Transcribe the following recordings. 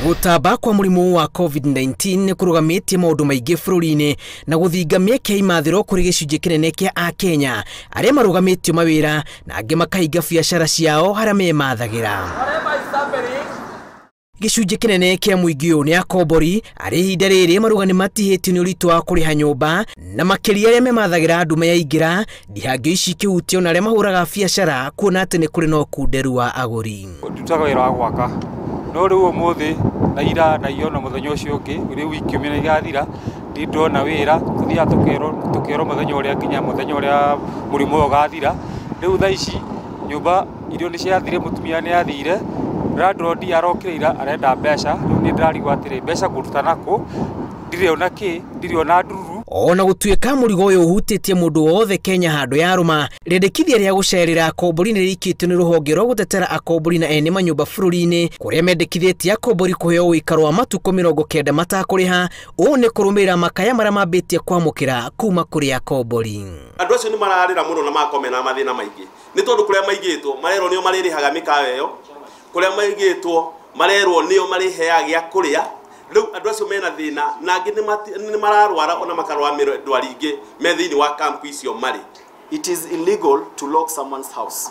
Gutamba kwa murimu wa COVID-19 kurugamĩtie maũndũ maingĩ bũrũri-inĩ na gũthinga mĩeke ya imathĩro kũrĩ gĩcunjĩ kĩnene kĩa Akenya arĩa marũgamĩtio mawĩra na angĩ makahinga biacara ciao harĩa memathagĩra. Gĩcunjĩ kĩnene kĩa mũingĩ ũyũ nĩ akombori arĩ ihinda rĩrĩ maruga nĩ matihĩtio nĩ ũritũ wa kũrĩha nyũmba na makĩria arĩa memathagĩra nduma yaingĩra ndihangio ici kĩhutio na arĩa mahũraga biacara kuona atĩ nĩ kũrĩ na ũkunderu wa agũri. Ndutaga wĩra wa gwaka no rĩu ũmũthĩ na ira na iyo na mũthenya ũcio ũngĩ rĩu wiki ũmwe igathira ndona wĩra tuthiaga tukero mũthenya ũrĩa nginya mũthenya ũrĩa mũrimũ ũgathira rĩu thaa ici nyũmba irio nĩ ciathire mũtumia nĩ athire landlord arokĩra arenda mbeca rĩu nĩ ndarigwo atĩrĩ mbeca ngũruta nakũ ndirĩ ona ndururu. Ona gũtuĩka mũrigo ũyũ ũhutĩtie mũndũ wothe Kenya handũ ya rũma, rĩendekithia rĩa gũcerera akombori nĩ rĩikĩtio nĩ rũhonge rwa gũtetera akombori na ene manyũmba bũrũri-inĩ kũrĩa mendekithĩtie akombori kũheo ũikaro wa matukũ 90 matakũrĩha. Ũũ nĩ kũrũmĩrĩra makaya marĩa mambĩtie kwamũkĩra kuma kũrĩ akombori. Andũ acio nĩ mararĩra mũno na makomena mathĩna maingĩ nĩ tondũ kũrĩa maigĩtwo marerwo nĩo marĩrĩhaga mĩkawa ĩyo, kũrĩa maigĩtwo marerwo nĩo marĩheaga gĩa kũrĩa. Rĩu andũ acio mena thĩna na angĩ nĩ mararwara ona makarwara ndwari ingĩ me thĩinĩ wa camp icio marĩ. It is illegal to lock someone's house.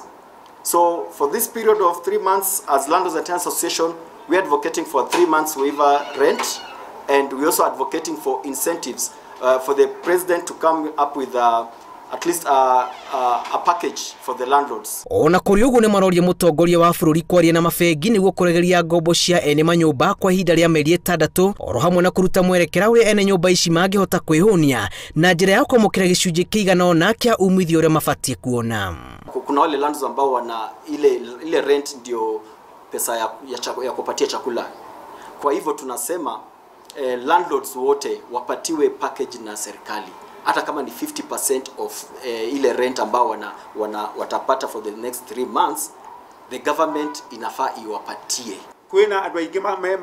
So for this period of 3 months as Landlords and Tenants Association, we are advocating for 3 months waiver rent, and we also advocating for incentives for the president to come up with at least a package for the landlords. Ona kũrĩ ũguo nĩ maroria mũtongoria wa bũrũri kwaria na mabengi nĩguo kũregeria ngombo cia ene manyũmba kwa ihinda rĩa mĩeri 6 oro hamwe na kũruta mwerekera ũrĩa ene nyũmba ici mangĩhota kwĩhũnia na njĩra ya kwamũkĩra gĩcunjĩ kĩigana ũna kĩa umithio ũrĩa mabatiĩ kuona. Kuna wale landlords ambao wana ile rent ndio pesa ya kupatia chakula. Kwa hivyo tunasema landlords wote wapatiwe package na serikali. Hata kama ni 50% of ile rent ambao watapata for the next 3 months, the government inafaa iwapatie. Kwina andũ aingĩ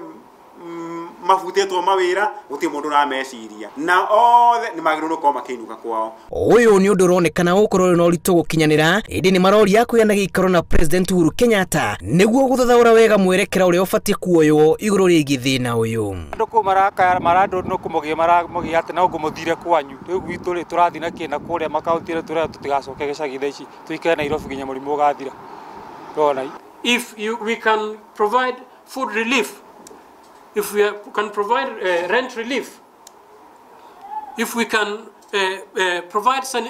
mafutĩtwo mawĩra gũtirĩ mũndũ ũrameciria na othe nĩ magĩrĩirwo gũkorwo makĩinũka kwao. Ũyũ nĩ ũndũ ũronekana gũkorwo na ũritũ gũkinyanĩra ĩndĩ nĩ maroria kũgĩa na gĩikaro na President Uhuru Kenyatta nĩguo gũthathaũra wega mwerekera ũrĩa ũbatiĩ kuoywo igũrũ rĩgiĩ thĩna ũyũ. Andũ kũ marakaya marandũ no kũmũgia atĩ no kũmũthire kwanyu rĩu gwitũ rĩ tũrathiĩ na kĩna kũrĩa makaũtire tũrĩa tũtigacoke gĩcagi thaa ici tũikare Nairobi nginya mũrimũ ũgathira. If we can provide food relief, if we can provide rent relief, if we can provide some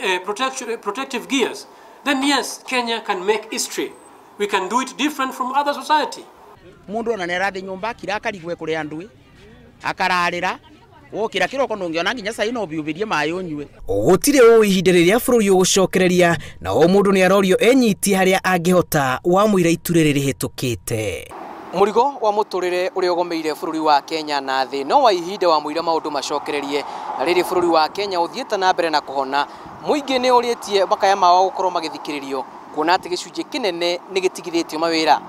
protective gears, then yes, Kenya can make history. We can do it different from other society. Mundu ona nerathi nyumba kira akarigwe kuri andui akararira wokira kiroko nungiona nginya sai no biubirie mayo nyue. Gũtirĩ ũũ ihinda rĩrĩa bũrũri ũgũcokereria na o mũndũ nĩ arorio enyitie harĩa angĩhota wamũira itu rĩrĩ rĩhĩtũkĩte. Mũrigo wa mũtũrĩre ũrĩa ũgomeire bũrũri wa Kenya na thĩ no wa ihinda wa mũira maũndũ macokererie na rĩrĩ bũrũri wa Kenya ũthiĩte na mbere na kũhona. Mũingĩ nĩ ũrĩtie makaya mao gũkorwo magĩthikĩrĩrio kuona atĩ gĩcunjĩ kĩnene nĩ gĩtigithĩtio mawĩra.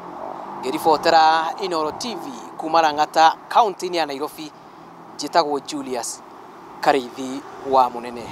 Ngĩribotera Inooro TV kuma Lang'ata kaunti-inĩ ya Nairobi, njĩtagwo Julius Karĩithi wa Mũnene.